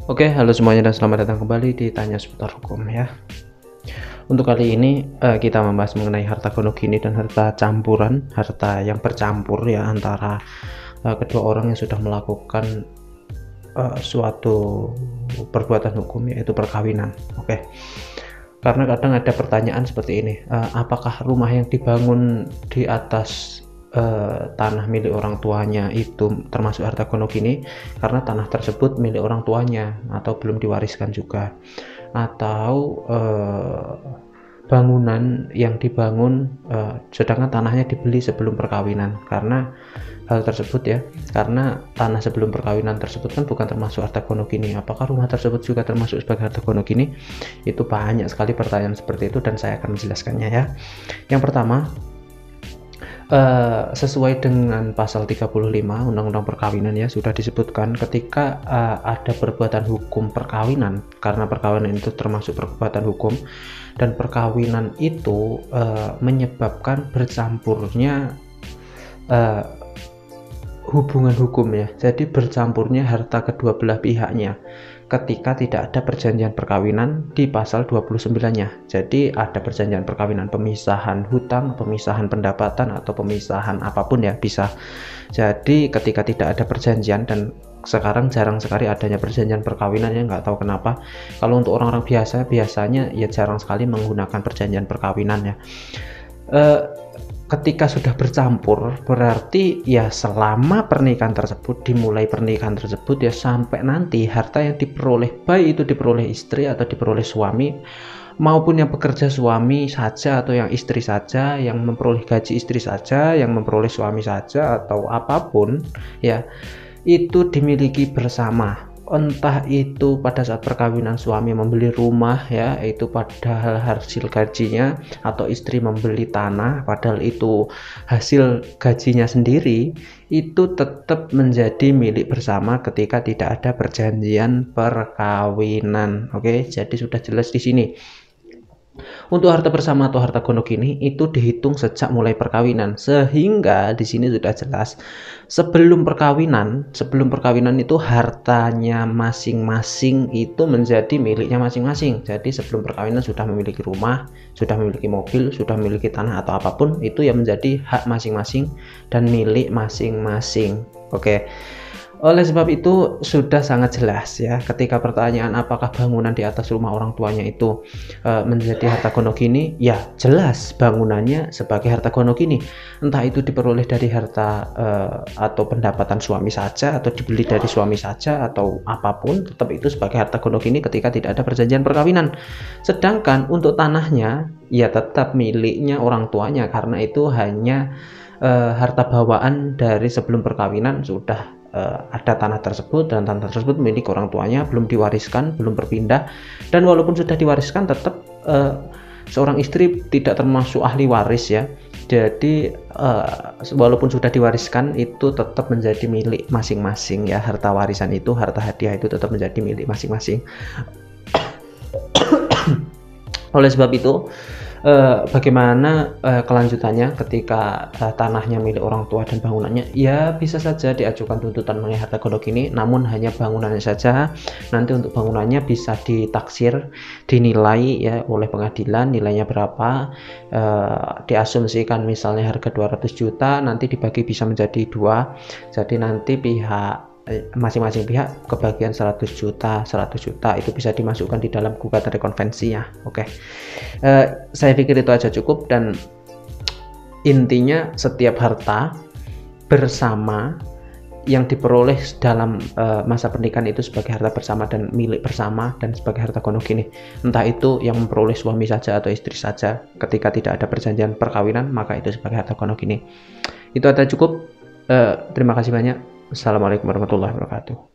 Oke, halo semuanya dan selamat datang kembali di Tanya Seputar Hukum ya. Untuk kali ini kita membahas mengenai harta gono gini dan harta campuran, harta yang bercampur ya antara kedua orang yang sudah melakukan suatu perbuatan hukum, yaitu perkawinan. Oke. Karena kadang ada pertanyaan seperti ini, apakah rumah yang dibangun di atas tanah milik orang tuanya itu termasuk harta gono gini karena tanah tersebut milik orang tuanya atau belum diwariskan juga, atau bangunan yang dibangun sedangkan tanahnya dibeli sebelum perkawinan. Karena hal tersebut ya, karena tanah sebelum perkawinan tersebut kan bukan termasuk harta gono gini, apakah rumah tersebut juga termasuk sebagai harta gono gini? Itu banyak sekali pertanyaan seperti itu dan saya akan menjelaskannya ya. Yang pertama, sesuai dengan pasal 35 Undang-Undang Perkawinan ya, sudah disebutkan ketika ada perbuatan hukum perkawinan, karena perkawinan itu termasuk perbuatan hukum dan perkawinan itu menyebabkan bercampurnya hubungan hukum ya, jadi bercampurnya harta kedua belah pihaknya ketika tidak ada perjanjian perkawinan di pasal 29-nya. Jadi ada perjanjian perkawinan, pemisahan hutang, pemisahan pendapatan, atau pemisahan apapun ya bisa. Jadi ketika tidak ada perjanjian, dan sekarang jarang sekali adanya perjanjian perkawinan ya, nggak tahu kenapa. Kalau untuk orang-orang biasanya ya jarang sekali menggunakan perjanjian perkawinan ya. Ketika sudah bercampur, berarti ya selama pernikahan tersebut, dimulai pernikahan tersebut ya sampai nanti harta yang diperoleh, baik itu diperoleh istri atau diperoleh suami, maupun yang bekerja suami saja atau yang istri saja, yang memperoleh gaji istri saja, yang memperoleh suami saja, atau apapun ya, itu dimiliki bersama. Entah itu pada saat perkawinan suami membeli rumah ya, itu padahal hasil gajinya, atau istri membeli tanah padahal itu hasil gajinya sendiri, itu tetap menjadi milik bersama ketika tidak ada perjanjian perkawinan. Oke, jadi sudah jelas di sini. Untuk harta bersama atau harta gono gini itu dihitung sejak mulai perkawinan, sehingga di sini sudah jelas sebelum perkawinan itu hartanya masing-masing itu menjadi miliknya masing-masing. Jadi sebelum perkawinan sudah memiliki rumah, sudah memiliki mobil, sudah memiliki tanah atau apapun, itu yang menjadi hak masing-masing dan milik masing-masing. Oke. Oleh sebab itu sudah sangat jelas ya, ketika pertanyaan apakah bangunan di atas rumah orang tuanya itu menjadi harta gono gini, ya jelas bangunannya sebagai harta gono gini. Entah itu diperoleh dari harta atau pendapatan suami saja, atau dibeli dari suami saja, atau apapun, tetap itu sebagai harta gono gini ketika tidak ada perjanjian perkawinan. Sedangkan untuk tanahnya ya tetap miliknya orang tuanya, karena itu hanya harta bawaan dari sebelum perkawinan. Sudah ada tanah tersebut dan tanah tersebut milik orang tuanya, belum diwariskan, belum berpindah, dan walaupun sudah diwariskan tetap seorang istri tidak termasuk ahli waris ya. Jadi walaupun sudah diwariskan itu tetap menjadi milik masing-masing ya, harta warisan itu, harta hadiah itu tetap menjadi milik masing-masing. Oleh sebab itu bagaimana kelanjutannya ketika tanahnya milik orang tua dan bangunannya, ya bisa saja diajukan tuntutan mengenai harta gono gini, namun hanya bangunannya saja. Nanti untuk bangunannya bisa ditaksir, dinilai ya oleh pengadilan, nilainya berapa, diasumsikan misalnya harga 200 juta, nanti dibagi bisa menjadi 2, jadi nanti masing-masing pihak kebagian 100 juta itu bisa dimasukkan di dalam gugatan rekonvensi ya. Oke. Saya pikir itu aja cukup, dan intinya setiap harta bersama yang diperoleh dalam masa pernikahan itu sebagai harta bersama dan milik bersama dan sebagai harta gono gini. Entah itu yang memperoleh suami saja atau istri saja, ketika tidak ada perjanjian perkawinan maka itu sebagai harta gono gini. Itu aja cukup. Terima kasih banyak. Assalamualaikum warahmatullahi wabarakatuh.